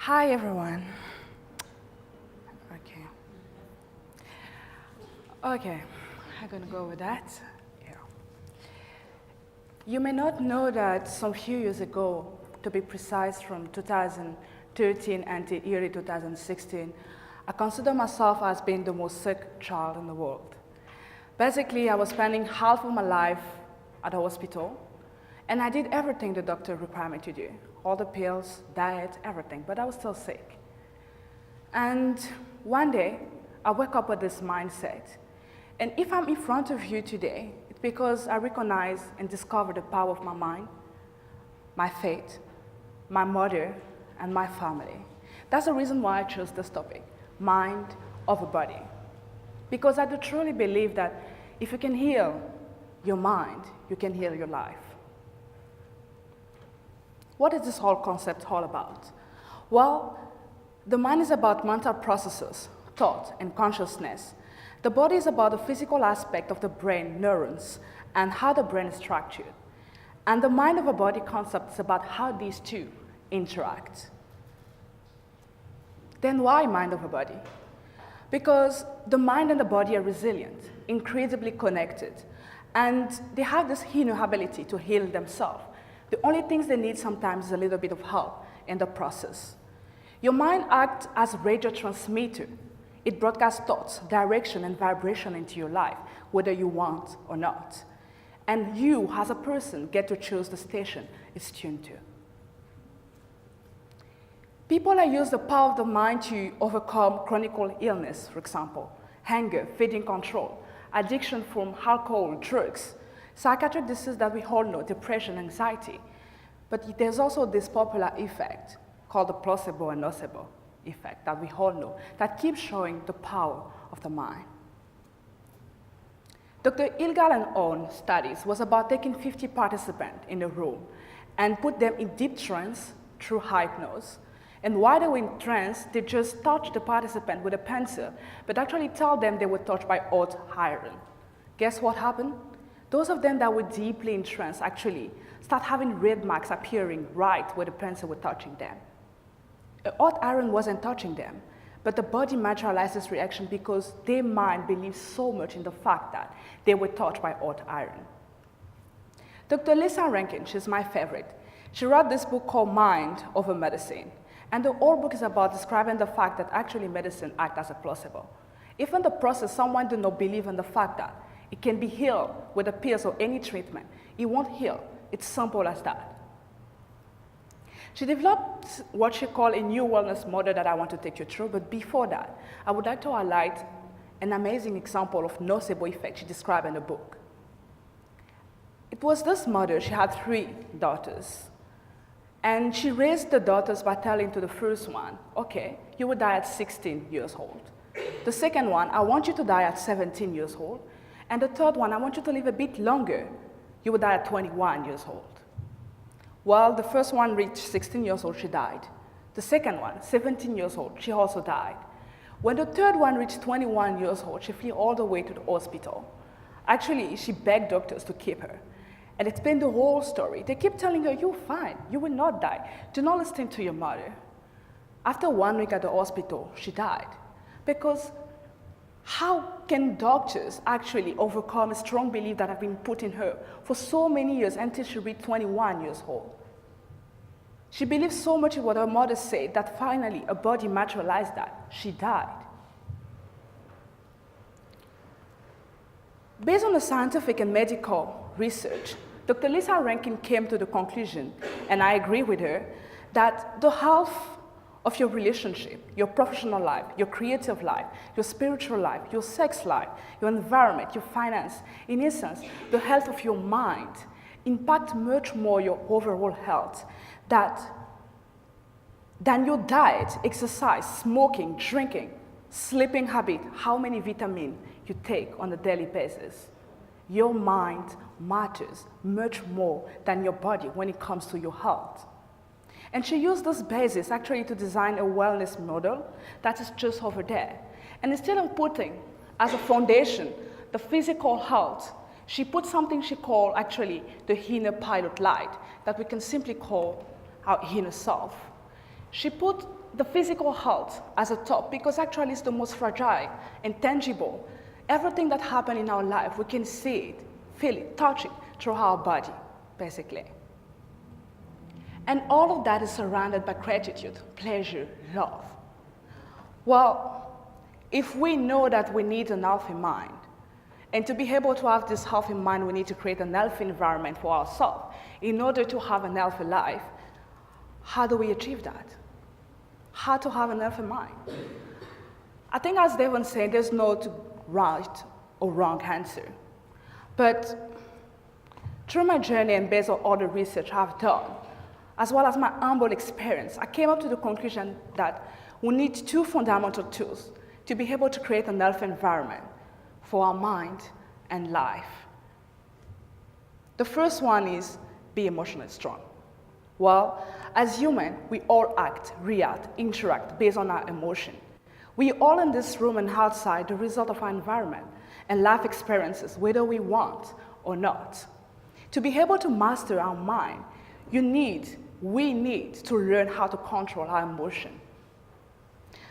Hi, everyone. Okay, I'm gonna go with that. Yeah. You may not know that some few years ago, to be precise, from 2013 until early 2016, I consider myself as being the most sick child in the world. Basically, I was spending half of my life at a hospital, and I did everything the doctor required me to do. All the pills, diet, everything, but I was still sick. And one day, I woke up with this mindset. And if I'm in front of you today, it's because I recognize and discover the power of my mind, my faith, my mother, and my family. That's the reason why I chose this topic, mind over body. Because I do truly believe that if you can heal your mind, you can heal your life. What is this whole concept all about? Well, the mind is about mental processes, thought, and consciousness. The body is about the physical aspect of the brain, neurons, and how the brain is structured. And the mind over body concept is about how these two interact. Then why mind over body? Because the mind and the body are resilient, incredibly connected, and they have this inner ability to heal themselves. The only things they need sometimes is a little bit of help in the process. Your mind acts as a radio transmitter. It broadcasts thoughts, direction, and vibration into your life, whether you want or not. And you, as a person, get to choose the station it's tuned to. People use the power of the mind to overcome chronic illness, for example, anger, feeding control, addiction from alcohol, drugs, psychiatric diseases that we all know, depression, anxiety. But there's also this popular effect called the placebo and nocebo effect that we all know, that keeps showing the power of the mind. Dr. Ilgal and own studies was about taking 50 participants in a room and put them in deep trance through hypnosis. And while they were in trance, they just touched the participant with a pencil, but actually tell them they were touched by hot iron. Guess what happened? Those of them that were deeply in trance actually start having red marks appearing right where the pencil was touching them. Hot iron wasn't touching them, but the body materialized this reaction because their mind believed so much in the fact that they were touched by hot iron. Dr. Lisa Rankin, she's my favorite. She wrote this book called Mind Over Medicine. And the whole book is about describing the fact that actually medicine acts as a placebo. If in the process someone does not believe in the fact that it can be healed with the pills or any treatment, it won't heal. It's simple as that. She developed what she called a new wellness model that I want to take you through, but before that, I would like to highlight an amazing example of nocebo effect she described in the book. It was this mother, she had 3 daughters, and she raised the daughters by telling to the first one, okay, you will die at 16 years old. The second one, I want you to die at 17 years old. And the third one, I want you to live a bit longer. You will die at 21 years old. Well, the first one reached 16 years old, she died. The second one, 17 years old, she also died. When the third one reached 21 years old, she flew all the way to the hospital. Actually, she begged doctors to keep her and explained the whole story. They kept telling her, you're fine, you will not die. Do not listen to your mother. After 1 week at the hospital, she died. Because how can doctors actually overcome a strong belief that had been put in her for so many years until she reached 21 years old? She believed so much in what her mother said that finally her body materialized that. She died. Based on the scientific and medical research, Dr. Lisa Rankin came to the conclusion, and I agree with her, that the health of your relationship, your professional life, your creative life, your spiritual life, your sex life, your environment, your finance, in essence, the health of your mind impact much more your overall health than your diet, exercise, smoking, drinking, sleeping habit, how many vitamins you take on a daily basis. Your mind matters much more than your body when it comes to your health. And she used this basis actually to design a wellness model that is just over there. And instead of putting as a foundation the physical health, she put something she called actually the inner pilot light that we can simply call our inner self. She put the physical health as a top, because actually it's the most fragile and tangible. Everything that happens in our life, we can see it, feel it, touch it through our body, basically. And all of that is surrounded by gratitude, pleasure, love. Well, if we know that we need an healthy mind, and to be able to have this healthy mind, we need to create an healthy environment for ourselves in order to have an healthy life. How do we achieve that? How to have an healthy mind? I think, as Devon said, there's no right or wrong answer. But through my journey and based on all the research I've done, as well as my humble experience, I came up to the conclusion that we need two fundamental tools to be able to create an healthy environment for our mind and life. The first one is be emotionally strong. Well, as humans, we all act, react, interact based on our emotion. We all in this room and outside the result of our environment and life experiences, whether we want or not. To be able to master our mind, we need to learn how to control our emotion.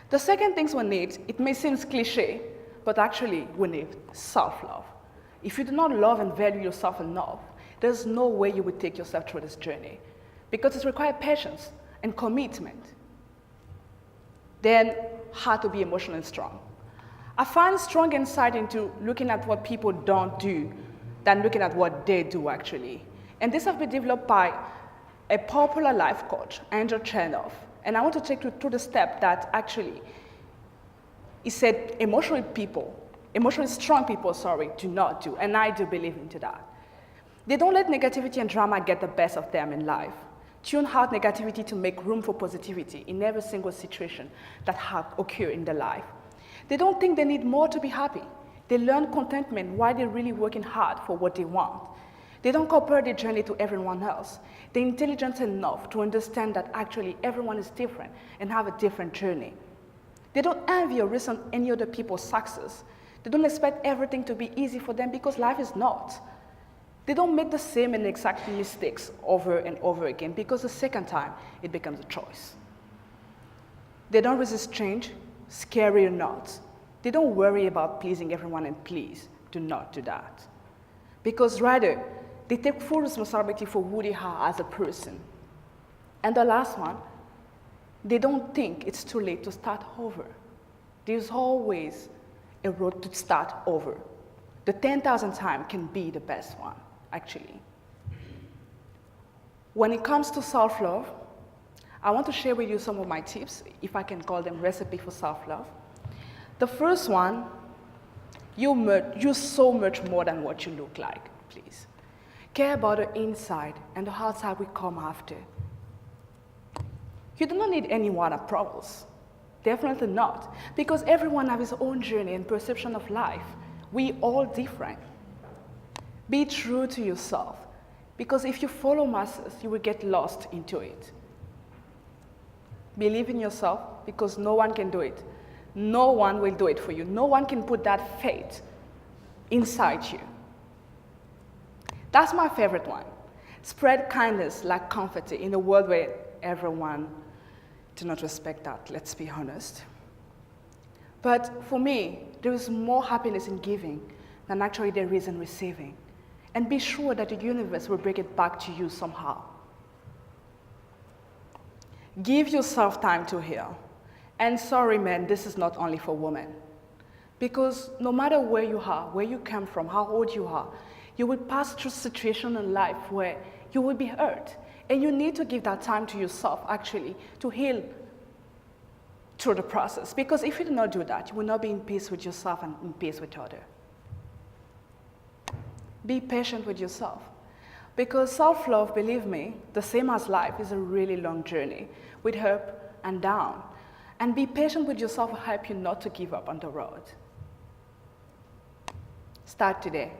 The second thing we need, it may seem cliche, but actually we need self-love. If you do not love and value yourself enough, there's no way you would take yourself through this journey, because it requires patience and commitment. Then, how to be emotionally strong. I find strong insight into looking at what people don't do than looking at what they do, actually. And this has been developed by a popular life coach, Andrew Chernoff. And I want to take you through the step that actually, he said emotionally strong people, do not do. And I do believe into that. They don't let negativity and drama get the best of them in life. Tune out negativity to make room for positivity in every single situation that occur in their life. They don't think they need more to be happy. They learn contentment while they're really working hard for what they want. They don't compare their journey to everyone else. They're intelligent enough to understand that actually everyone is different and have a different journey. They don't envy or resent any other people's success. They don't expect everything to be easy for them, because life is not. They don't make the same and exact mistakes over and over again, because the second time it becomes a choice. They don't resist change, scary or not. They don't worry about pleasing everyone, and please do not do that. Because rather, they take full responsibility for who they are as a person. And the last one, they don't think it's too late to start over. There's always a road to start over. The 10,000 times can be the best one, actually. When it comes to self-love, I want to share with you some of my tips, if I can call them recipe for self-love. The first one, you're so much more than what you look like, please. Care about the inside, and the outside will come after. You do not need anyone approvals. Definitely not, because everyone has his own journey and perception of life. We all different. Be true to yourself, because if you follow masses, you will get lost into it. Believe in yourself, because no one can do it. No one will do it for you. No one can put that faith inside you. That's my favorite one. Spread kindness like confetti in a world where everyone do not respect that, let's be honest. But for me, there is more happiness in giving than actually there is in receiving. And be sure that the universe will bring it back to you somehow. Give yourself time to heal. And sorry, men, this is not only for women. Because no matter where you are, where you come from, how old you are, you will pass through situations in life where you will be hurt. And you need to give that time to yourself, actually, to heal through the process. Because if you do not do that, you will not be in peace with yourself and in peace with others. Be patient with yourself. Because self-love, believe me, the same as life, is a really long journey with up and down. And be patient with yourself will help you not to give up on the road. Start today,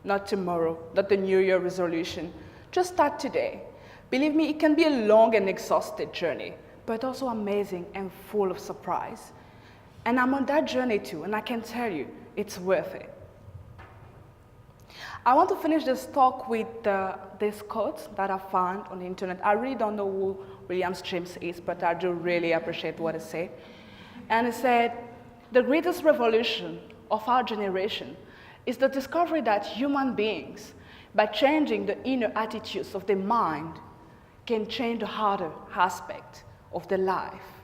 not tomorrow, not the New Year resolution. Just start today. Believe me, it can be a long and exhausted journey, but also amazing and full of surprise. And I'm on that journey too, and I can tell you, it's worth it. I want to finish this talk with this quote that I found on the internet. I really don't know who William James is, but I do really appreciate what he said. And he said, "The greatest revolution of our generation is the discovery that human beings, by changing the inner attitudes of their mind, can change the harder aspect of their life.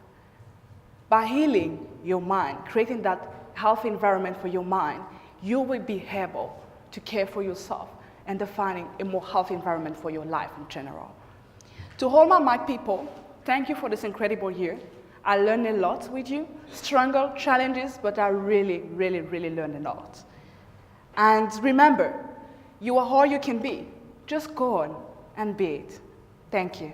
By healing your mind, creating that healthy environment for your mind, you will be able to care for yourself and defining a more healthy environment for your life in general." To all my people, thank you for this incredible year. I learned a lot with you, struggle, challenges, but I really learned a lot. And remember, you are all you can be. Just go on and be it. Thank you.